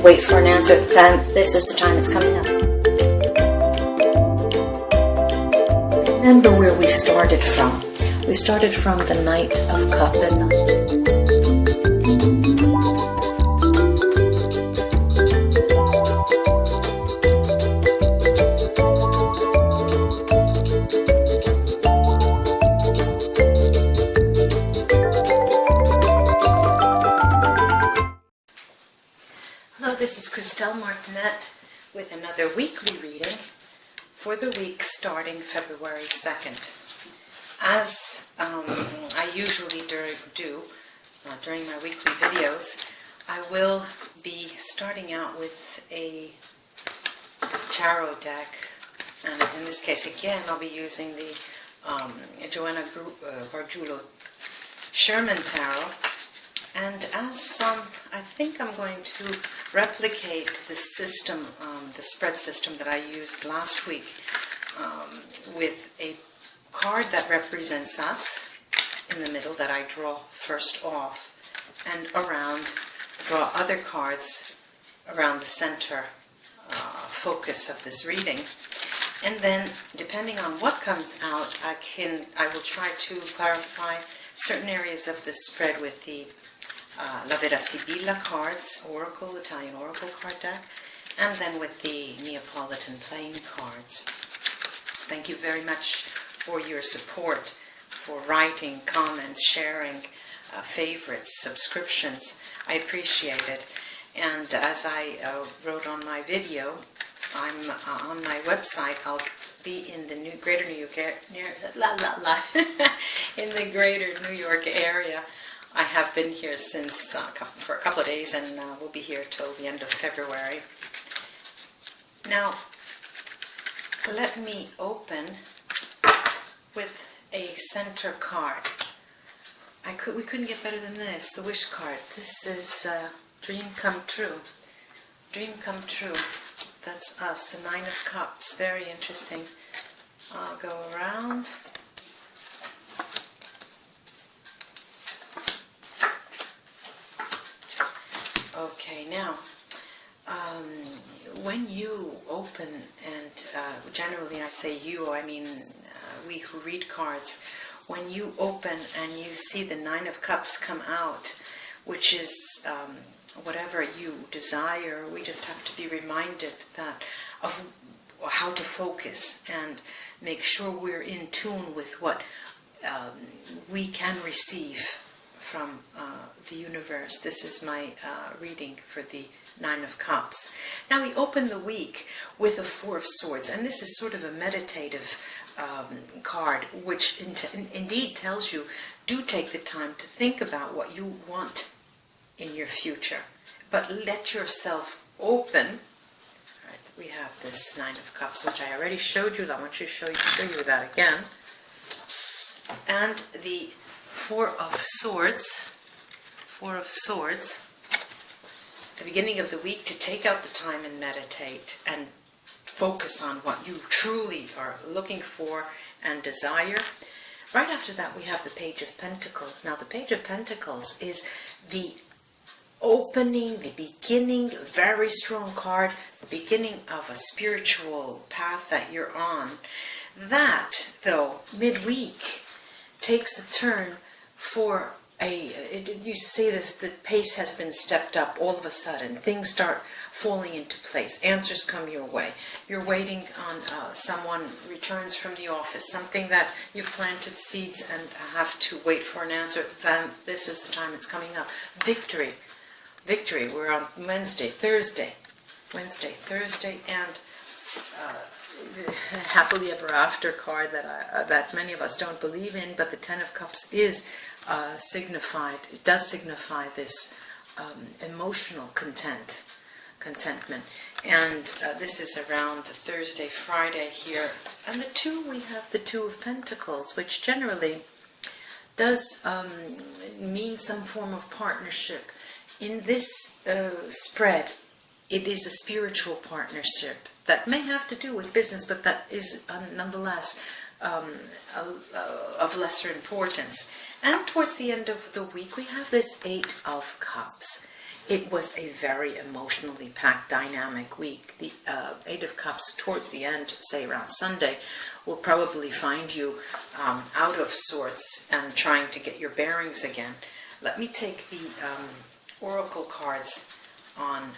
wait for an answer, then this is the time it's coming up. Remember where we started from. We started from the Knight of Cups. Hello, this is Christelle Martinet with another weekly reading for the week starting February 2nd. As I usually do during my weekly videos, I will be starting out with a tarot deck, and in this case again I'll be using the Johanna Gargiulo-Shermann Tarot. And as I think I'm going to replicate the system, the spread system that I used last week, with a card that represents us in the middle that I draw first off, and draw other cards around the center focus of this reading. And then, depending on what comes out, I will try to clarify certain areas of the spread with the Vera Sibilla cards, Italian Oracle card deck, and then with the Neapolitan playing cards. Thank you very much for your support, for writing, comments, sharing, favorites, subscriptions. I appreciate it. And as I wrote on my video, I'm on my website. I'll be in the greater New York in the greater New York area. I have been here since for a couple of days, and we'll be here till the end of February. Now, let me open with a center card. We couldn't get better than this, the wish card. This is Dream Come True. Dream Come True. That's us, the Nine of Cups. Very interesting. I'll go around. Okay, now, when you open, and generally I say you, I mean we who read cards, when you open and you see the Nine of Cups come out, which is whatever you desire, we just have to be reminded of how to focus and make sure we're in tune with what we can receive from the universe. This is my reading for the Nine of Cups. Now we open the week with a Four of Swords, and this is sort of a meditative card, which indeed tells you, do take the time to think about what you want in your future, but let yourself open. Right, we have this Nine of Cups, which I already showed you. I want to show you that again. And the Four of Swords, the beginning of the week, to take out the time and meditate and focus on what you truly are looking for and desire. Right after that we have the Page of Pentacles. Now the Page of Pentacles is the opening, the beginning, very strong card, the beginning of a spiritual path that you're on. That, though, midweek takes a turn for you see this, the pace has been stepped up all of a sudden. Things start falling into place. Answers come your way. You're waiting on someone returns from the office, something that you've planted seeds and have to wait for an answer. Then this is the time it's coming up. Victory. Victory. We're on Wednesday, Thursday, and happily ever after card that many of us don't believe in, but the Ten of Cups is signified. It does signify this emotional contentment, and this is around Thursday, Friday here. And we have the Two of Pentacles, which generally does mean some form of partnership. In this spread, it is a spiritual partnership that may have to do with business, but that is nonetheless of lesser importance. And towards the end of the week, we have this Eight of Cups. It was a very emotionally packed, dynamic week. The Eight of Cups towards the end, say around Sunday, will probably find you out of sorts and trying to get your bearings again. Let me take the oracle cards on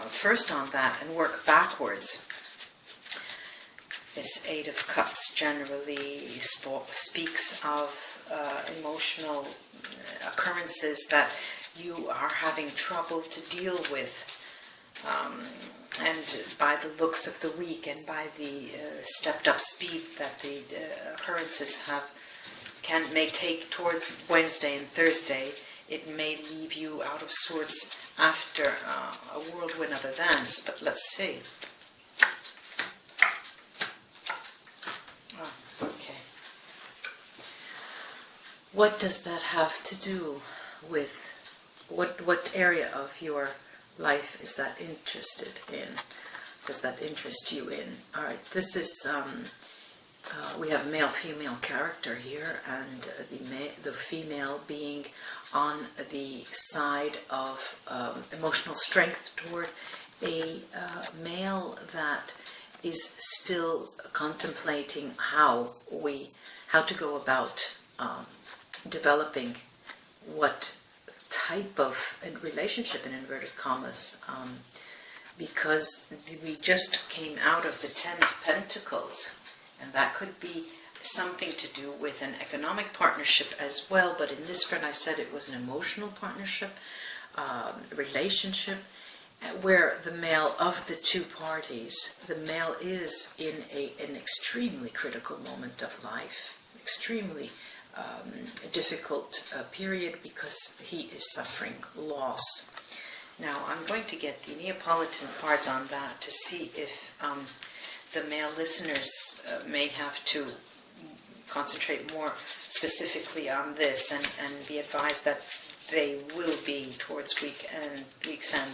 first on that and work backwards. This Eight of Cups generally speaks of emotional occurrences that you are having trouble to deal with. And by the looks of the week and by the stepped up speed that the occurrences may take towards Wednesday and Thursday, it may leave you out of sorts after a whirlwind of events. But let's see. Oh, okay. What does that have to do with what area of your life is that interested in? Does that interest you in? All right, this is we have male-female character here, and the female being on the side of emotional strength toward a male that is still contemplating how to go about developing what type of relationship, in inverted commas, because we just came out of the Ten of Pentacles, and that could be something to do with an economic partnership as well. But in this front, I said it was an emotional partnership, relationship, where the male of the two parties, the male is in an extremely critical moment of life, extremely difficult period, because he is suffering loss. Now I'm going to get the Neapolitan cards on that to see if the male listeners may have to concentrate more specifically on this and be advised that they will be towards week's end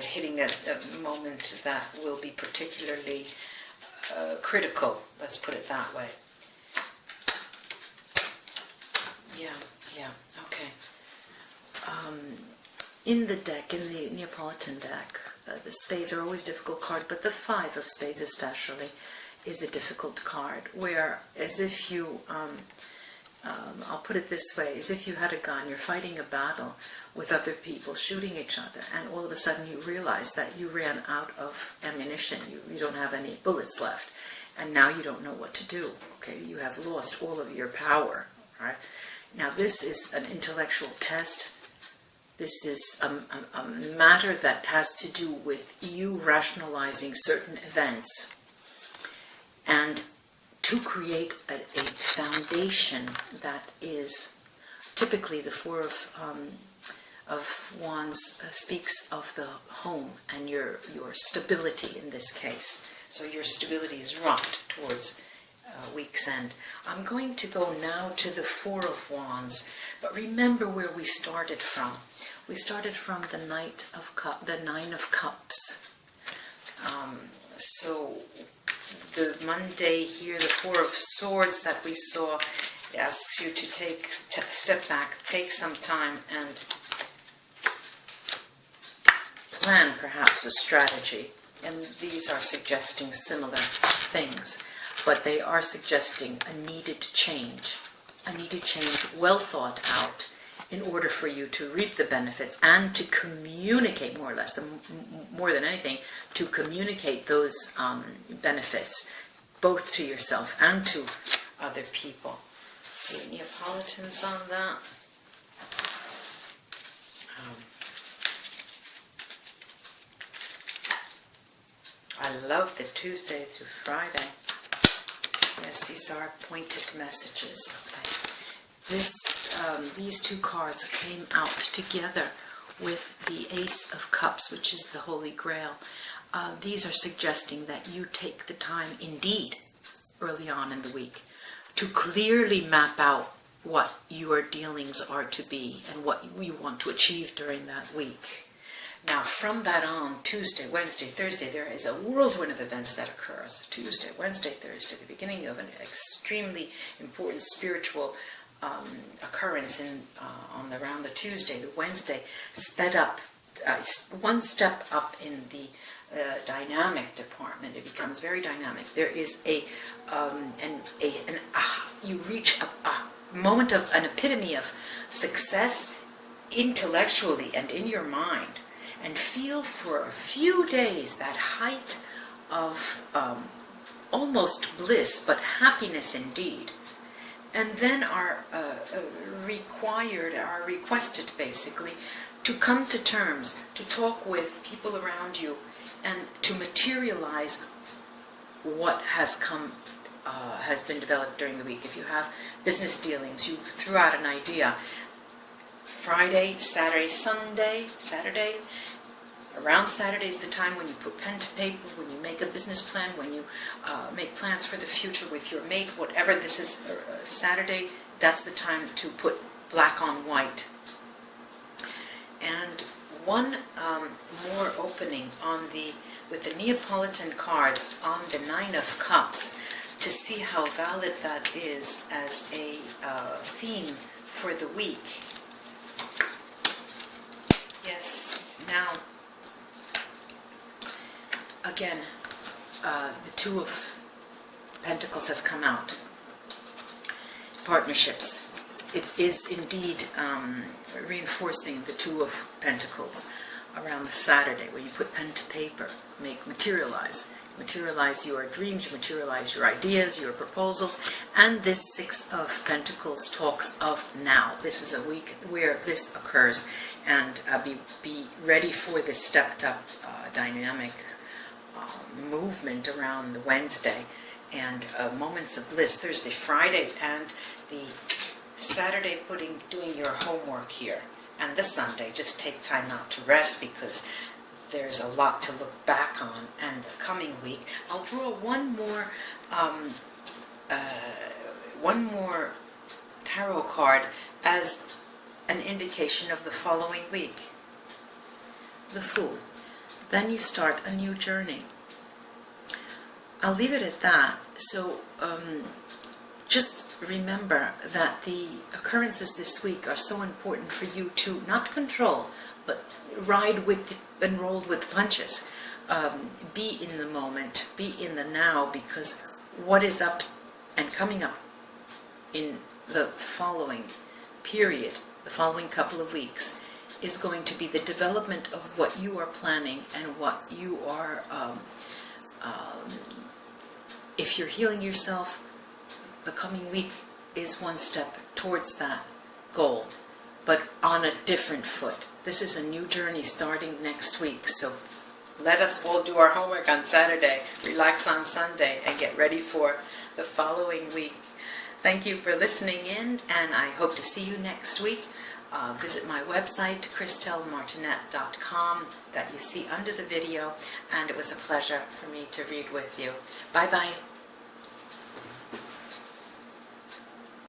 hitting a moment that will be particularly critical, let's put it that way. Yeah, okay. In the deck, in the Neapolitan deck, the spades are always a difficult card, but the Five of Spades especially is a difficult card, where as if you, I'll put it this way, as if you had a gun, you're fighting a battle with other people, shooting each other, and all of a sudden you realize that you ran out of ammunition, you don't have any bullets left, and now you don't know what to do. Okay, you have lost all of your power. Right? Now this is an intellectual test. This is a matter that has to do with you rationalizing certain events and to create a foundation that is typically the Four of Wands speaks of the home and your stability in this case. So your stability is rocked towards week's end. I'm going to go now to the Four of Wands, but remember where we started from. We started from the Nine of Cups. So the Monday here, the Four of Swords that we saw, asks you to step back, take some time, and plan perhaps a strategy. And these are suggesting similar things, but they are suggesting a needed change well thought out in order for you to reap the benefits and to communicate, more or less, more than anything, to communicate those benefits both to yourself and to other people. The Neapolitans on that. I love the Tuesday through Friday. Yes, these are pointed messages. Okay. These two cards came out together with the Ace of Cups, which is the Holy Grail. These are suggesting that you take the time, indeed, early on in the week, to clearly map out what your dealings are to be and what you want to achieve during that week. Now, from that on, Tuesday, Wednesday, Thursday, there is a whirlwind of events that occurs. Tuesday, Wednesday, Thursday, the beginning of an extremely important spiritual occurrence around the Tuesday, the Wednesday, sped up, one step up in the dynamic department. It becomes very dynamic. There is you reach a moment of an epitome of success intellectually and in your mind, and feel for a few days that height of almost bliss, but happiness indeed. And then are requested basically to come to terms, to talk with people around you, and to materialize what has been developed during the week. If you have business dealings, you threw out an idea. Friday, Saturday, Sunday, Saturday. Around Saturday is the time when you put pen to paper, when you make a business plan, when you make plans for the future with your mate, whatever this is, Saturday, that's the time to put black on white. And one more opening with the Neapolitan cards on the Nine of Cups, to see how valid that is as a theme for the week. Yes, now, again, the Two of Pentacles has come out. Partnerships. It is indeed reinforcing the Two of Pentacles around the Saturday, where you put pen to paper, materialize your dreams, materialize your ideas, your proposals. And this Six of Pentacles talks of now. This is a week where this occurs, and be ready for this stepped up dynamic movement around Wednesday, and moments of bliss Thursday, Friday, and the Saturday doing your homework here, and the Sunday just take time out to rest, because there's a lot to look back on. And the coming week, I'll draw one more tarot card as an indication of the following week. The Fool. Then you start a new journey. I'll leave it at that. So just remember that the occurrences this week are so important for you to not control, but ride with and roll with punches. Be in the moment, be in the now, because what is up and coming up in the following period, the following couple of weeks, is going to be the development of what you are planning and what you are, if you're healing yourself, the coming week is one step towards that goal, but on a different foot. This is a new journey starting next week, so let us all do our homework on Saturday, relax on Sunday, and get ready for the following week. Thank you for listening in, and I hope to see you next week. Visit my website, christelmartinet.com, that you see under the video, and it was a pleasure for me to read with you. Bye-bye.